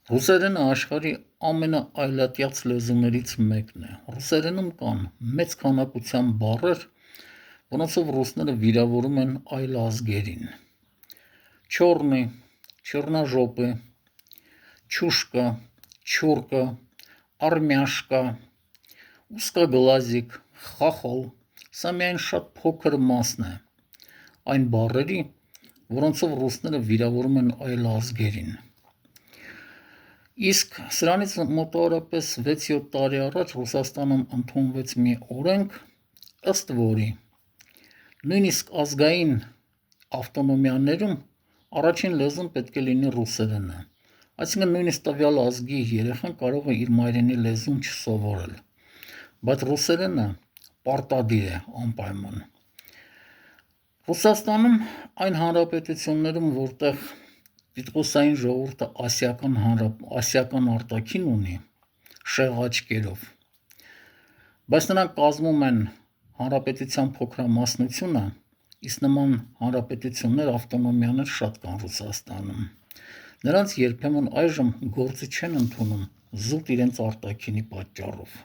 Ռուսերենը աշխարհի ամենաայլատյաց լեզուներից մեկն է։ Ռուսերենում կան մեծ քանակությամբ բառեր, որոնցով ռուսները վիրավորում են այլ ազգերին։ Չորնի, չեռնաժոպի, չուշկա, չուրկա, արմյաշկա, ուսկագլազիկ, խախոլ, սա միայն շատ փոքր մասն է այն բառերի, որոնցով ռուսները վիրավորում են այլ ազգերին։ Իսկ սրանից մոտավորապես 6-7 տարի առաջ Ռուսաստանում ընդունվեց մի օրենք, ըստ որի նույնիսկ ազգային ավտոնոմիաներում առաջին լեզուն պետք է լինի ռուսերենը, այսինքն նույնիսկ տվյալ ազգի երեխան կարող է իր մայրենի լեզուն չսովորել, բայց ռուսերենը պարտադիր է անպայման։ Ռուսաստանում այն հանրապետություններում, որտեղ տիտղոսային ժողովուրդը ասիական արտաքին ունի, շեղ աչքերով, բայց նրանք կազմում են հանրապետության փոքրամասնությունը, իսկ նման հանրապետություններ, ավտոնոմիաներ շատ կան Ռուսաստանում։ Նրանց երբեմն այժմ գործի չեն ընդունում զուտ իրենց արտաքինի պատճառով։